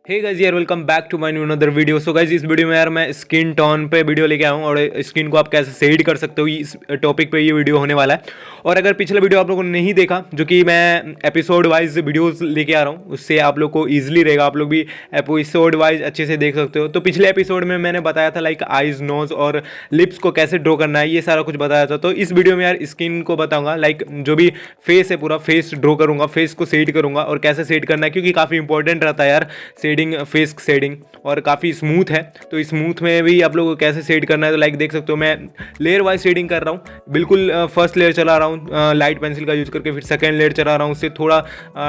हे guys यार, welcome back to my new another video. So guys, इस video में यार मैं स्किन टोन पे वीडियो लेके आया हूँ और स्किन को आप कैसे शेड कर सकते हो इस टॉपिक पे ये वीडियो होने वाला है। और अगर पिछला वीडियो आप लोगों ने नहीं देखा, जो कि मैं एपिसोड वाइज वीडियोस लेके आ रहा हूँ, उससे आप लोग को ईजिली रहेगा, आप लोग भी एपिसोड वाइज अच्छे से देख सकते हो। तो पिछले एपिसोड में मैंने बताया था लाइक आइज, नोज और लिप्स को कैसे ड्रॉ करना है, ये सारा कुछ बताया था। तो इस वीडियो में यार स्किन को बताऊंगा, लाइक जो भी फेस है पूरा फेस ड्रॉ करूंगा, फेस को शेड करूंगा और कैसे शेड करना है, क्योंकि काफ़ी इंपॉर्टेंट रहता है यार शेडिंग, फेस शेडिंग। और काफ़ी स्मूथ है, तो स्मूथ में भी आप लोगों को कैसे शेड करना है, तो लाइक देख सकते हो मैं लेयर वाइज शेडिंग कर रहा हूँ। बिल्कुल फर्स्ट लेयर चला रहा हूँ लाइट पेंसिल का यूज करके, फिर सेकंड लेयर चला रहा हूँ उससे थोड़ा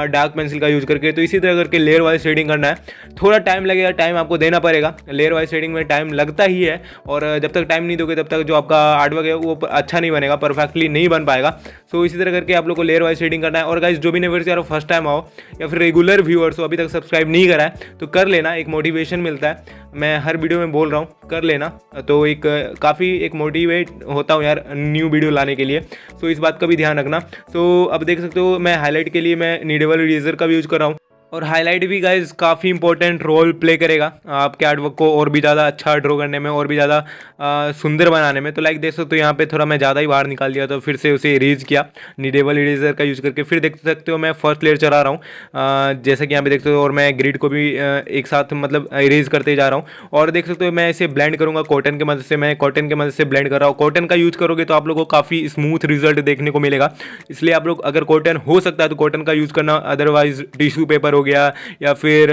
डार्क पेंसिल का यूज करके। तो इसी तरह करके लेयर वाइज शेडिंग करना है। थोड़ा टाइम लगेगा, टाइम आपको देना पड़ेगा, लेयर वाइज शेडिंग में टाइम लगता ही है। और जब तक टाइम नहीं दोगे तब तक जो आपका आर्टवर्क है वो अच्छा नहीं बनेगा, परफेक्टली नहीं बन पाएगा। सो इसी तरह करके आप लोग को लेयर वाइज शेडिंग करना है। और गाइस, जो भी नेवर्स यार फर्स्ट टाइम आओ या फिर रेगुलर व्यूअर्स हो, अभी तक सब्सक्राइब नहीं करा है तो कर लेना, एक मोटिवेशन मिलता है। मैं हर वीडियो में बोल रहा हूँ, कर लेना। तो एक काफ़ी एक मोटिवेट होता हूँ यार न्यू वीडियो लाने के लिए। सो इस बात का भी ध्यान रखना। तो अब देख सकते हो मैं हाईलाइट के लिए मैं नीडेबल इरेजर का भी यूज़ कर रहा हूँ। और हाईलाइट भी गाइज काफ़ी इंपॉर्टेंट रोल प्ले करेगा आपके आर्टवर्क को और भी ज़्यादा अच्छा ड्रॉ करने में और भी ज़्यादा सुंदर बनाने में। तो लाइक देख सकते हो यहाँ पे थोड़ा मैं ज़्यादा ही बाहर निकाल दिया, तो फिर से उसे इरेज किया नीडेबल इरेजर का यूज़ करके। फिर देख सकते हो मैं फर्स्ट लेयर चला रहा हूँ, जैसा कि यहाँ पे देख सकते हो। और मैं ग्रिड को भी एक साथ मतलब इरेज करते जा रहा हूँ। और देख सकते हो मैं इसे ब्लेंड करूँगा कॉटन की मदद से। मैं कॉटन की मदद से ब्लेंड कर रहा हूँ। कॉटन का यूज़ करोगे तो आप लोगों को काफ़ी स्मूथ रिजल्ट देखने को मिलेगा, इसलिए आप लोग अगर कॉटन हो सकता है तो कॉटन का यूज़ करना। अदरवाइज टिश्यू पेपर हो गया या फिर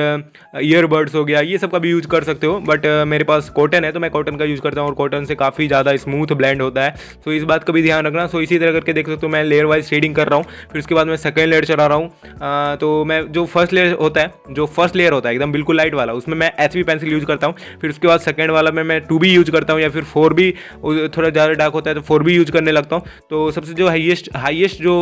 ईयरबड्स हो गया, ये सब का भी यूज़ कर सकते हो। बट मेरे पास कॉटन है तो मैं कॉटन का यूज़ करता हूँ और कॉटन से काफ़ी ज़्यादा स्मूथ ब्लेंड होता है। सो इस बात का भी ध्यान रखना। सो इसी तरह करके देख सकते हो मैं लेयर वाइज शेडिंग कर रहा हूँ। फिर उसके बाद मैं सेकेंड लेयर चला रहा हूँ। तो मैं जो फर्स्ट लेयर होता है एकदम बिल्कुल लाइट वाला, उसमें मैं HB पेंसिल यूज़ करता हूँ। फिर उसके बाद सेकेंड वाला में मैं 2B यूज़ करता हूँ या फिर 4B, थोड़ा ज़्यादा डार्क होता है तो 4B यूज़ करने लगता हूँ। तो सबसे जो हाईएस्ट जो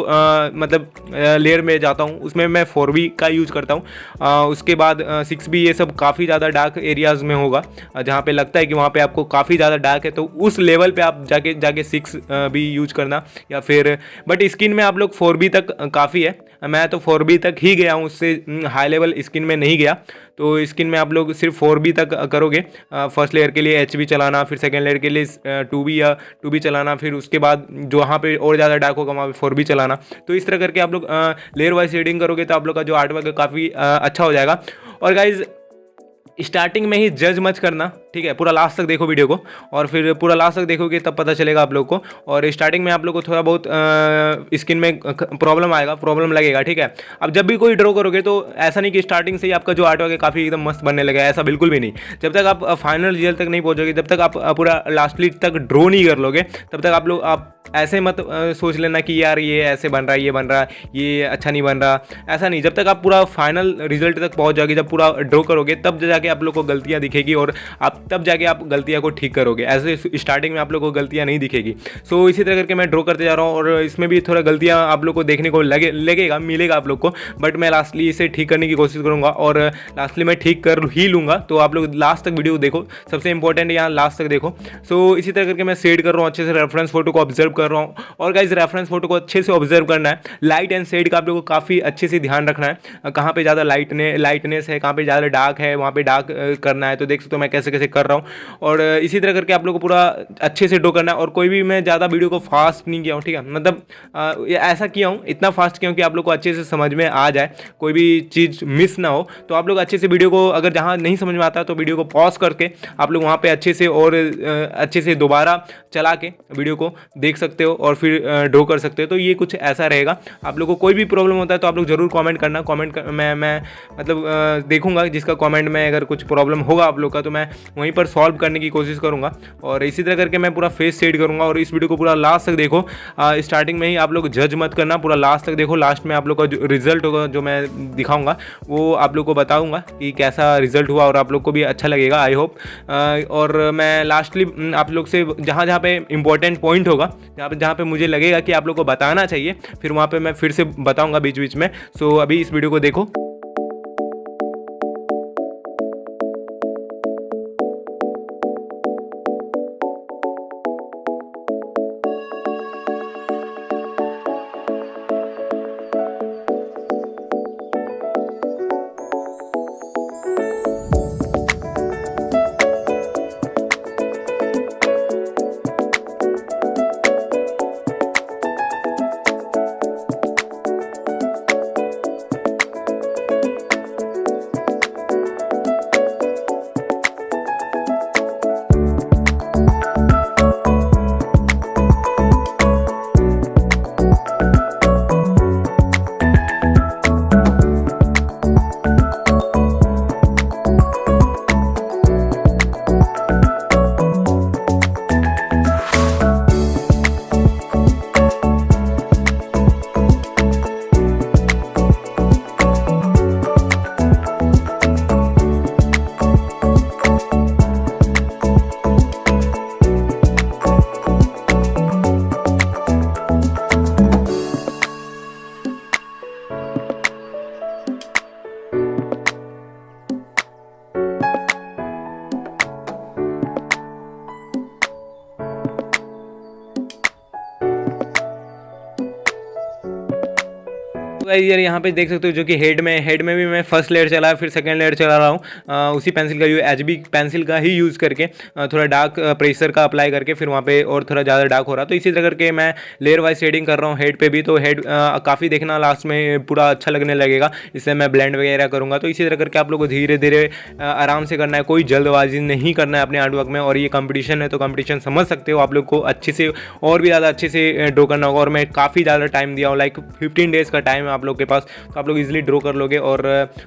मतलब लेयर में जाता हूँ उसमें मैं 4B का यूज़ करता हूँ। उसके बाद 6B, ये सब काफ़ी ज़्यादा डार्क एरियाज़ में होगा, जहाँ पे लगता है कि वहाँ पे आपको काफ़ी ज़्यादा डार्क है, तो उस लेवल पे आप जाके 6B यूज करना। या फिर बट स्किन में आप लोग 4B तक काफ़ी है। मैं तो 4B तक ही गया हूँ, उससे हाई लेवल स्किन में नहीं गया। तो स्किन में आप लोग सिर्फ 4B तक करोगे। फर्स्ट लेयर के लिए HB चलाना, फिर सेकेंड लेयर के लिए 2B चलाना, फिर उसके बाद जो वहाँ पे और ज़्यादा डार्क होगा वहाँ पे 4B चलाना। तो इस तरह करके आप लोग लेयर वाइज शेडिंग करोगे तो आप लोग का जो आर्टवर्क है काफ़ी अच्छा हो जाएगा। और गाइज, स्टार्टिंग में ही जज मत करना, ठीक है, पूरा लास्ट तक देखो वीडियो को। और फिर पूरा लास्ट तक देखोगे तब पता चलेगा आप लोग को। और स्टार्टिंग में आप लोग को थोड़ा बहुत स्किन में प्रॉब्लम लगेगा, ठीक है। अब जब भी कोई ड्रॉ करोगे तो ऐसा नहीं कि स्टार्टिंग से ही आपका जो आर्टवर्क है काफ़ी एकदम मस्त बनने लगेगा, ऐसा बिल्कुल भी नहीं। जब तक आप फाइनल रिजल्ट तक नहीं पहुँचोगे, जब तक आप पूरा लास्टली तक ड्रॉ नहीं कर लोगे, तब तक आप ऐसे मत सोच लेना कि यार ये ऐसे बन रहा है, ये बन रहा है, ये अच्छा नहीं बन रहा। ऐसा नहीं, जब तक आप पूरा फाइनल रिजल्ट तक पहुंच जाओगे, जब पूरा ड्रॉ करोगे, तब जाके आप लोग को गलतियां दिखेगी और आप तब जाके आप गलतियां को ठीक करोगे। ऐसे स्टार्टिंग में आप लोग को गलतियां नहीं दिखेगी। सो इसी तरह करके मैं ड्रॉ करते जा रहा हूँ और इसमें भी थोड़ा गलतियाँ आप लोग को देखने को मिलेगा आप लोग को। बट मैं लास्टली इसे ठीक करने की कोशिश करूँगा और लास्टली मैं ठीक कर ही लूँगा। तो आप लोग लास्ट तक वीडियो देखो, सबसे इंपॉर्टेंट यहाँ लास्ट तक देखो। सो इसी तरह करके मैं शेड कर रहा हूँ, अच्छे से रेफरेंस फोटो को ऑब्जर्व कर रहा हूँ। और गाइस, रेफरेंस फोटो को अच्छे से ऑब्जर्व करना है। लाइट एंड शेड का आप लोगों को काफ़ी अच्छे से ध्यान रखना है, कहाँ पे ज़्यादा लाइटनेस है, कहाँ पे ज़्यादा डार्क है, वहाँ पे डार्क करना है। तो देख सकते हो मैं कैसे कैसे कर रहा हूँ। और इसी तरह करके आप लोगों को पूरा अच्छे से ड्रॉ करना है। और कोई भी मैं ज़्यादा वीडियो को फास्ट नहीं किया हूँ, ठीक है, मतलब ऐसा किया हूँ, इतना फास्ट किया हूँ कि आप लोग को अच्छे से समझ में आ जाए, कोई भी चीज़ मिस ना हो। तो आप लोग अच्छे से वीडियो को, अगर जहाँ नहीं समझ में आता तो वीडियो को पॉज करके आप लोग वहाँ पे अच्छे से और अच्छे से दोबारा चला के वीडियो को देख सकते हो और फिर ड्रॉ कर सकते हो। तो ये कुछ ऐसा रहेगा। आप लोग को कोई भी प्रॉब्लम होता है तो आप लोग जरूर कमेंट करना। मैं मतलब देखूंगा जिसका कमेंट में अगर कुछ प्रॉब्लम होगा आप लोग का, तो मैं वहीं पर सॉल्व करने की कोशिश करूंगा। और इसी तरह करके मैं पूरा फेस शेड करूंगा। और इस वीडियो को पूरा लास्ट तक देखो, स्टार्टिंग में ही आप लोग जज मत करना, पूरा लास्ट तक देखो। लास्ट में आप लोग का जो रिजल्ट होगा, जो मैं दिखाऊंगा, वो आप लोग को बताऊंगा कि कैसा रिजल्ट हुआ और आप लोग को भी अच्छा लगेगा, आई होप। और मैं लास्टली आप लोग से जहाँ जहाँ पे इंपॉर्टेंट पॉइंट होगा, जहाँ पे मुझे लगेगा कि आप लोग को बताना चाहिए, फिर वहाँ पे मैं फिर से बताऊंगा बीच बीच में। सो अभी इस वीडियो को देखो। गाइस यार यहाँ पे देख सकते हो जो कि हेड में भी मैं फर्स्ट लेयर चलाया, फिर सेकंड लेयर चला रहा हूँ उसी पेंसिल का एचबी पेंसिल का ही यूज़ करके, थोड़ा डार्क प्रेशर का अप्लाई करके, फिर वहाँ पे और थोड़ा ज़्यादा डार्क हो रहा। तो इसी तरह करके मैं लेयर वाइज शेडिंग कर रहा हूँ हेड पे भी। तो हेड काफ़ी देखना लास्ट में पूरा अच्छा लगने लगेगा, इससे मैं ब्लेंड वगैरह करूँगा। तो इसी तरह करके आप लोग को धीरे धीरे आराम से करना है, कोई जल्दबाजी नहीं करना है अपने आर्ट वर्क में। और ये कंपटीशन है तो कंपटीशन समझ सकते हो, आप लोग को अच्छे से और भी ज़्यादा अच्छे से ड्रॉ करना होगा। और मैं काफ़ी ज़्यादा टाइम दिया हूँ, लाइक 15 डेज़ का टाइम है आप लोग के पास, तो आप लोग इजीली ड्रॉ कर लोगे। और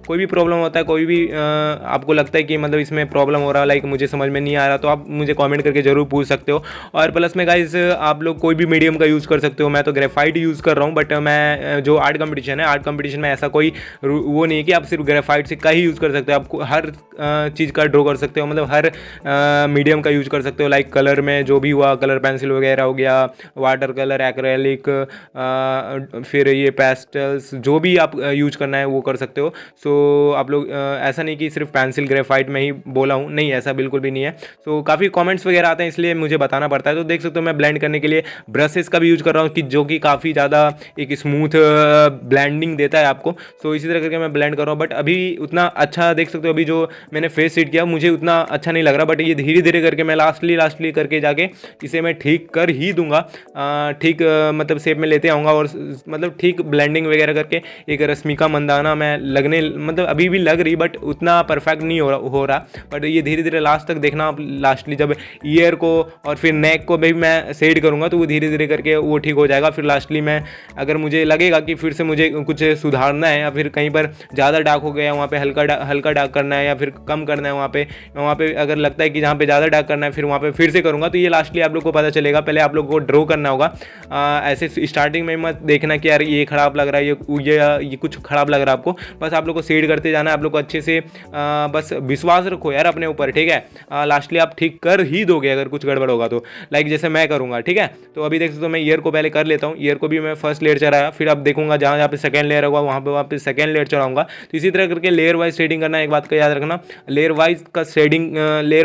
कोई भी प्रॉब्लम होता है, कोई भी आपको लगता है कि मतलब इसमें प्रॉब्लम हो रहा है, लाइक मुझे समझ में नहीं आ रहा, तो आप मुझे कमेंट करके ज़रूर पूछ सकते हो। और प्लस में गाइस आप लोग कोई भी मीडियम का यूज़ कर सकते हो, मैं तो ग्रेफाइट यूज़ कर रहा हूँ। बट मैं जो आर्ट कंपटीशन है, आर्ट कंपटीशन में ऐसा कोई वो नहीं है कि आप सिर्फ ग्रेफाइट से का ही यूज़ कर सकते हो, आपको हर चीज़ का ड्रॉ कर सकते हो, मतलब हर मीडियम का यूज़ कर सकते हो। लाइक कलर में जो भी हुआ, कलर पेंसिल वगैरह हो गया, वाटर कलर, एक्रेलिक, फिर ये पेस्टल्स, जो भी आप यूज करना है वो कर सकते हो। सो आप लोग ऐसा नहीं कि सिर्फ पेंसिल ग्रेफाइट में ही बोला हूँ, नहीं ऐसा बिल्कुल भी नहीं है। सो काफ़ी कमेंट्स वगैरह आते हैं, इसलिए मुझे बताना पड़ता है। तो देख सकते हो मैं ब्लेंड करने के लिए ब्रशेस का भी यूज कर रहा हूँ, कि जो कि काफ़ी ज़्यादा एक स्मूथ ब्लेंडिंग देता है आपको। सो इसी तरह करके मैं ब्लेंड कर रहा हूँ। बट अभी उतना अच्छा देख सकते हो, अभी जो मैंने फेस सेट किया मुझे उतना अच्छा नहीं लग रहा। बट ये धीरे धीरे करके मैं लास्टली करके जाके इसे मैं ठीक कर ही दूंगा, ठीक मतलब शेप में लेते आऊँगा। और मतलब ठीक ब्लेंडिंग वगैरह करके एक रश्मिका मंदाना मैं लगने, मतलब अभी भी लग रही, बट उतना परफेक्ट नहीं हो रहा। बट ये धीरे धीरे लास्ट तक देखना आप, लास्टली जब ईयर को और फिर नेक को भी मैं शेड करूँगा तो वो धीरे धीरे करके वो ठीक हो जाएगा। फिर लास्टली मैं, अगर मुझे लगेगा कि फिर से मुझे कुछ सुधारना है, या फिर कहीं पर ज़्यादा डार्क हो गया, वहाँ पे हल्का डार्क करना है, या फिर कम करना है, वहाँ पे अगर लगता है कि जहाँ पे ज़्यादा डार्क करना है, फिर वहाँ पे फिर से करूँगा। तो ये लास्टली आप लोग को पता चलेगा। पहले आप लोग को ड्रॉ करना होगा, ऐसे स्टार्टिंग में मत देखना कि यार ये खराब लग रहा है, ये कुछ खराब लग रहा है आपको। बस आप लोग को शेड करते जाना है, आप लोग को अच्छे से बस विश्वास रखो यार अपने ऊपर, ठीक है। लास्टली आप ठीक कर ही दोगे अगर कुछ गड़बड़ होगा तो, लाइक जैसे मैं करूँगा, ठीक है। तो अभी देख सकते हो मैं ईयर को पहले कर लेता हूँ, ईयर को भी मैं फर्स्ट लेयर चढ़ाया, फिर अब देखूंगा जहाँ पे सेकंड लेयर होगा वहाँ पे सेकंड लेयर चढ़ाऊंगा। तो इसी तरह करके लेयर वाइज शेडिंग करना है। एक बात का याद रखना, लेयर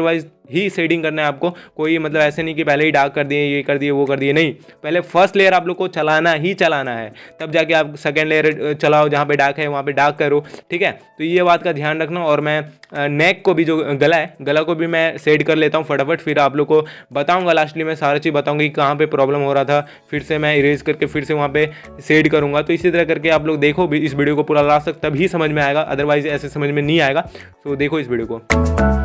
वाइज ही शेडिंग करना है आपको। कोई मतलब ऐसे नहीं कि पहले ही डार्क कर दिए, ये कर दिए, वो कर दिए, नहीं। पहले फर्स्ट लेयर आप लोग को चलाना है, तब जाके आप सेकंड लेयर चलाओ, जहाँ पे डार्क है वहाँ पे डार्क करो, ठीक है। तो ये बात का ध्यान रखना। और मैं नेक को भी, जो गला को भी मैं शेड कर लेता हूँ फटाफट, फिर आप लोग को बताऊँगा लास्टली, मैं सारा चीज़ बताऊँगी कि कहाँ पर प्रॉब्लम हो रहा था, फिर से मैं इरेज करके फिर से वहाँ पर शेड करूँगा। तो इसी तरह करके आप लोग देखो इस वीडियो को पूरा लास्ट तक, तभी समझ में आएगा, अदरवाइज ऐसे समझ में नहीं आएगा। तो देखो इस वीडियो को।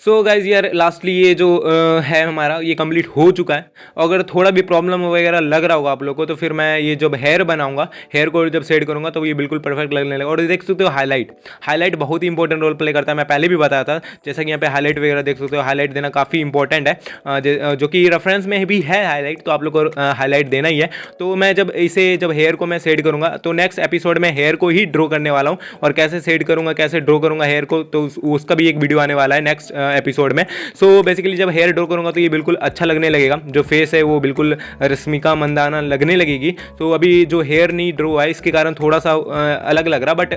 सो गाइज यार लास्टली ये जो है हमारा ये कंप्लीट हो चुका है। अगर थोड़ा भी प्रॉब्लम वगैरह लग रहा होगा आप लोग को तो फिर मैं ये जब हेयर बनाऊंगा, हेयर को जब सेट करूंगा तो ये बिल्कुल परफेक्ट लगने लगेगा। और देख सकते हो हाईलाइट बहुत ही इंपॉर्टेंट रोल प्ले करता है। मैं पहले भी बताया था, जैसा कि यहाँ पे हाईलाइट वगैरह देख सकते हो, हाईलाइट देना काफ़ी इंपॉर्टेंट है, जो कि रेफरेंस में भी है हाईलाइट, तो आप लोग को हाईलाइट देना ही है। तो मैं जब हेयर को मैं सेट करूंगा तो नेक्स्ट एपिसोड में हेयर को ही ड्रॉ करने वाला हूँ, और कैसे सेट करूंगा, कैसे ड्रॉ करूंगा हेयर को, तो उसका भी एक वीडियो आने वाला है नेक्स्ट एपिसोड में। सो बेसिकली जब हेयर ड्रॉ करूंगा तो ये बिल्कुल अच्छा लगने लगेगा, जो फेस है वो बिल्कुल रश्मिका मंदाना लगने लगेगी। तो अभी जो हेयर नहीं ड्रॉ है इसके कारण थोड़ा सा अलग लग रहा, बट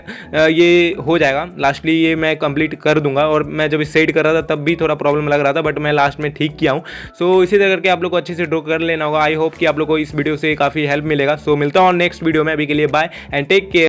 ये हो जाएगा लास्टली, ये मैं कंप्लीट कर दूंगा। और मैं जब सेट कर रहा था तब भी थोड़ा प्रॉब्लम लग रहा था, बट मैं लास्ट में ठीक किया हूँ। सो इसी तरह करके आप लोग को अच्छे से ड्रॉ कर लेना होगा। आई होप कि आप लोग को इस वीडियो से काफ़ी हेल्प मिलेगा। सो मिलता हूँ नेक्स्ट वीडियो में, अभी के लिए बाय एंड टेक केयर।